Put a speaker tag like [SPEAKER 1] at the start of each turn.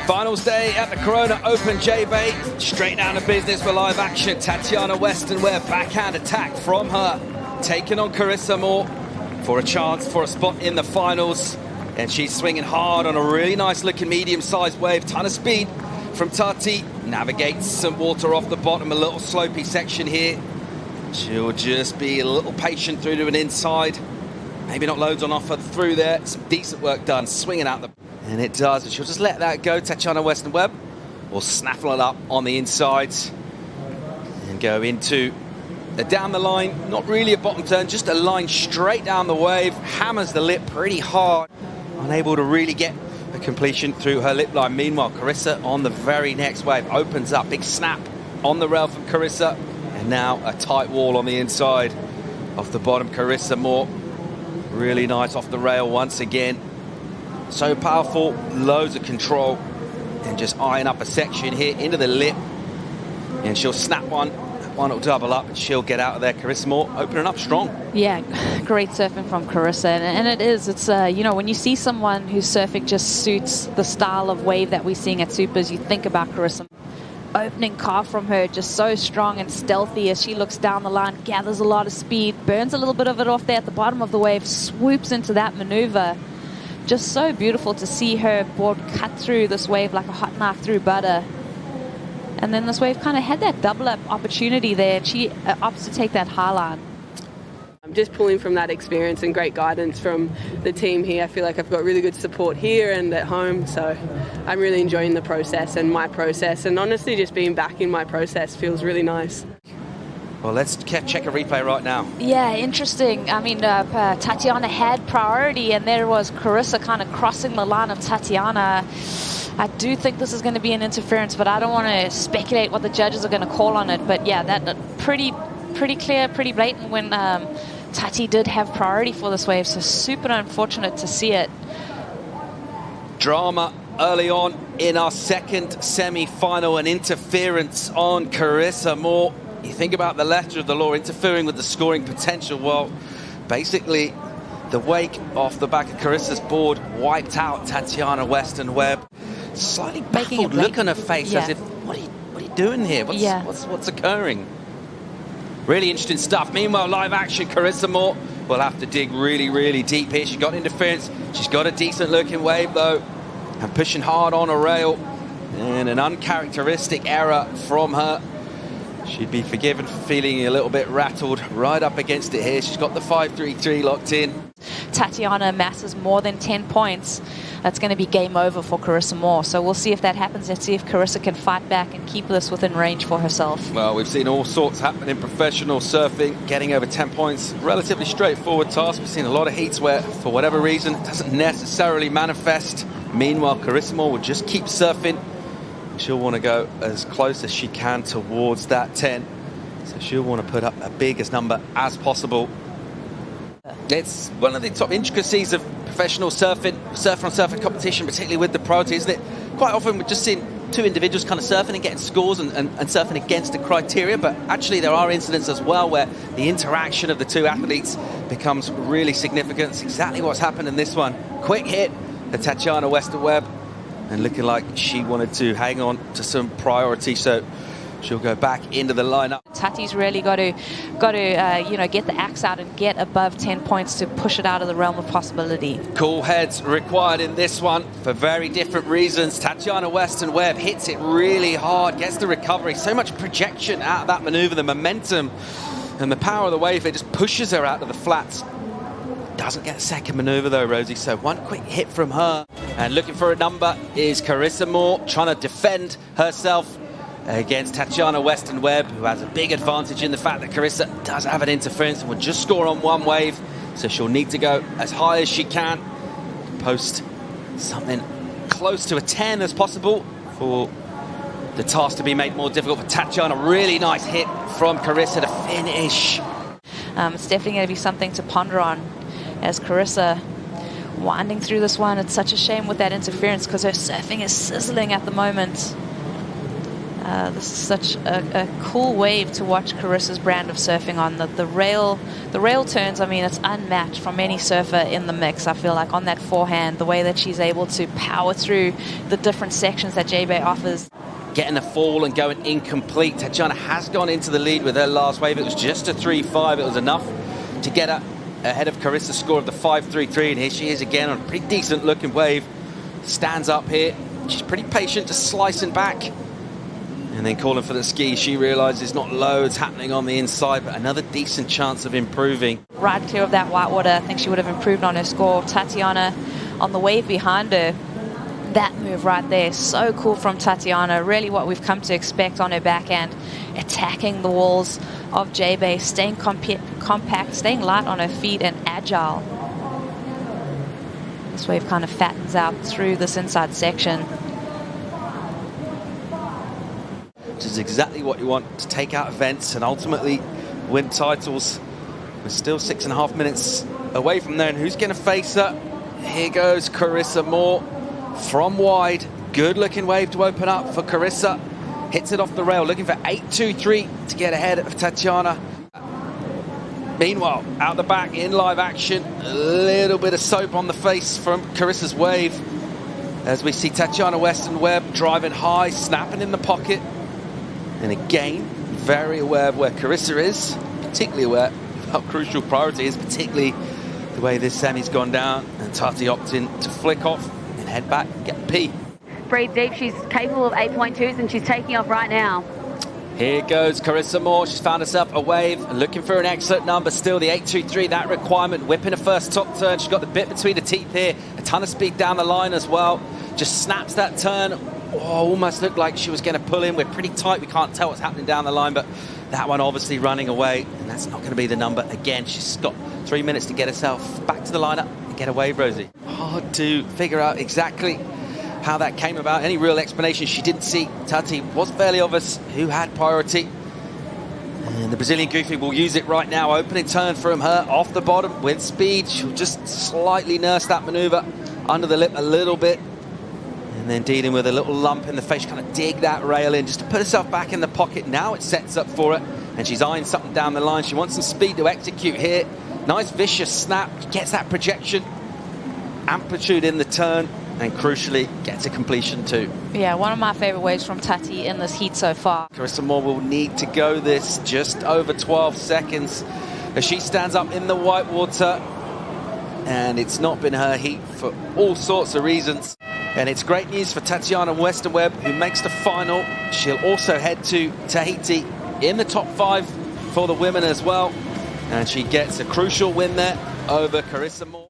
[SPEAKER 1] Finals day at the Corona Open J-Bay. Straight down to business for live action. Tatiana Weston-Webb, backhand attack from her. Taking on Carissa Moore for a chance for a spot in the finals. And she's swinging hard on a really nice looking medium-sized wave. Ton of speed from Tati. Navigates some water off the bottom, a little slopey section here. She'll just be a little patient through to an inside. Maybe not loads on offer through there. Some decent work done, swinging out the... And it does, and she'll just let that go. Tatiana Weston-Webb will snaffle it up on the insides and go into down the line. Not really a bottom turn, just a line straight down the wave. Hammers the lip pretty hard. Unable to really get a completion through her lip line. Meanwhile, Carissa on the very next wave opens up. Big snap on the rail from Carissa. And now a tight wall on the inside off the bottom. Carissa Moore, really nice off the rail once again. So powerful, loads of control, and just eyeing up a section here into the lip. And she'll snap one will double up, and she'll get out of there. Carissa Moore opening up strong.
[SPEAKER 2] Yeah, great surfing from Carissa, and it's you know, when you see someone whose surfing just suits the style of wave that we're seeing at Supers, you think about Carissa. Opening calf from her, just so strong and stealthy as she looks down the line, gathers a lot of speed, burns a little bit of it off there at the bottom of the wave, swoops into that maneuver. Just so beautiful to see her board cut through this wave like a hot knife through butter. And then this wave kind of had that double up opportunity there. She opts to take that high line.
[SPEAKER 3] I'm just pulling from that experience and great guidance from the team here. I feel like I've got really good support here and at home. So I'm really enjoying the process and my process. And honestly, just being back in my process feels really nice.
[SPEAKER 1] Well, let's check a replay right now.
[SPEAKER 2] Yeah, interesting. I mean, Tatiana had priority, and there was Carissa kind of crossing the line of Tatiana. I do think this is going to be an interference, but I don't want to speculate what the judges are going to call on it. But yeah, that pretty clear, pretty blatant when Tati did have priority for this wave. So super unfortunate to see it.
[SPEAKER 1] Drama early on in our second semi-final, an interference on Carissa Moore. You think about the letter of the law, interfering with the scoring potential. Well, basically, the wake off the back of Carissa's board wiped out Tatiana Weston-Webb. Slightly baffled look on her face, as if, what are you doing here? What's occurring? Really interesting stuff. Meanwhile, live action, Carissa Moore will have to dig really, really deep here. She got interference. She's got a decent looking wave, though, and pushing hard on a rail. And an uncharacteristic error from her. She'd be forgiven for feeling a little bit rattled right up against it here. She's got the 5-3-3 locked in.
[SPEAKER 2] Tatiana amasses more than 10 points. That's going to be game over for Carissa Moore. So we'll see if that happens. Let's see if Carissa can fight back and keep this within range for herself.
[SPEAKER 1] Well, we've seen all sorts happen in professional surfing. Getting over 10 points, relatively straightforward task. We've seen a lot of heats where, for whatever reason, it doesn't necessarily manifest. Meanwhile, Carissa Moore will just keep surfing. She'll want to go as close as she can towards that 10. So she'll want to put up a biggest number as possible. It's one of the top intricacies of professional surfing, surfer-on-surfer competition, particularly with the priority, isn't it? Quite often we're just seeing two individuals kind of surfing and getting scores and surfing against the criteria, but actually there are incidents as well where the interaction of the two athletes becomes really significant. It's exactly what's happened in this one. Quick hit for Tatiana Weston-Webb, and looking like she wanted to hang on to some priority, so she'll go back into the lineup.
[SPEAKER 2] Tati's really got to you know, get the axe out and get above 10 points to push it out of the realm of possibility.
[SPEAKER 1] Cool heads required in this one for very different reasons. Tatiana Weston-Webb hits it really hard, gets the recovery, so much projection out of that maneuver, the momentum and the power of the wave, it just pushes her out of the flats. Doesn't get a second maneuver though, Rosie, so one quick hit from her. And looking for a number is Carissa Moore, trying to defend herself against Tatiana Weston-Webb, who has a big advantage in the fact that Carissa does have an interference and will just score on one wave, so she'll need to go as high as she can, post something close to a 10 as possible for the task to be made more difficult for Tatiana. Really nice hit from Carissa to finish.
[SPEAKER 2] It's definitely going to be something to ponder on as Carissa winding through this one. It's such a shame with that interference because her surfing is sizzling at the moment. This is such a cool wave to watch Carissa's brand of surfing on. The rail turns, I mean, it's unmatched from any surfer in the mix. I feel like on that forehand, the way that she's able to power through the different sections that J-Bay offers.
[SPEAKER 1] Getting a fall and going incomplete. Tatiana has gone into the lead with her last wave. It was just a 3-5. It was enough to get her ahead of Carissa's score of the 5-3-3. And here she is again on a pretty decent looking wave. Stands up here. She's pretty patient, just slicing back. And then calling for the ski. She realises not loads happening on the inside, but another decent chance of improving.
[SPEAKER 2] Right clear of that whitewater. I think she would have improved on her score. Tatiana on the wave behind her. That move right there, so cool from Tatiana. Really what we've come to expect on her backhand. Attacking the walls of J-Bay, staying compact, staying light on her feet and agile. This wave kind of fattens out through this inside section.
[SPEAKER 1] Which is exactly what you want to take out events and ultimately win titles. We're still 6.5 minutes away from there, and who's going to face her? Here goes Carissa Moore from wide. Good looking wave to open up for Carissa. Hits it off the rail, looking for 8-2-3 to get ahead of Tatiana. Meanwhile, out the back in live action, a little bit of soap on the face from Carissa's wave as we see Tatiana Weston-Webb driving high, snapping in the pocket. And again, very aware of where Carissa is, particularly aware of how crucial priority is, particularly the way this semi's gone down. And Tati opting to flick off and head back, get the P.
[SPEAKER 4] Breathe deep. She's capable of 8.2s and she's taking off right now.
[SPEAKER 1] Here goes Carissa Moore. She's found herself a wave, looking for an excellent number. Still the 8-2-3, that requirement. Whipping her first top turn. She's got the bit between the teeth here. A ton of speed down the line as well. Just snaps that turn. Oh, almost looked like she was going to pull in. We're pretty tight. We can't tell what's happening down the line, but that one obviously running away, and that's not going to be the number again. She's got 3 minutes to get herself back to the lineup and get a wave, Rosie. Hard to figure out exactly how that came about. Any real explanation she didn't see. Tati was fairly obvious who had priority. And the Brazilian Goofy will use it right now. Opening turn from her off the bottom with speed. She'll just slightly nurse that maneuver under the lip a little bit. And then dealing with a little lump in the face, kind of dig that rail in just to put herself back in the pocket. Now it sets up for her, and she's eyeing something down the line. She wants some speed to execute here. Nice vicious snap, gets that projection, amplitude in the turn, and crucially gets a completion too.
[SPEAKER 2] Yeah, one of my favorite waves from Tati in this heat so far.
[SPEAKER 1] Carissa Moore will need to go this just over 12 seconds as she stands up in the whitewater, and it's not been her heat for all sorts of reasons. And it's great news for Tatiana Weston-Webb, who makes the final. She'll also head to Tahiti in the top 5 for the women as well. And she gets a crucial win there over Carissa Moore.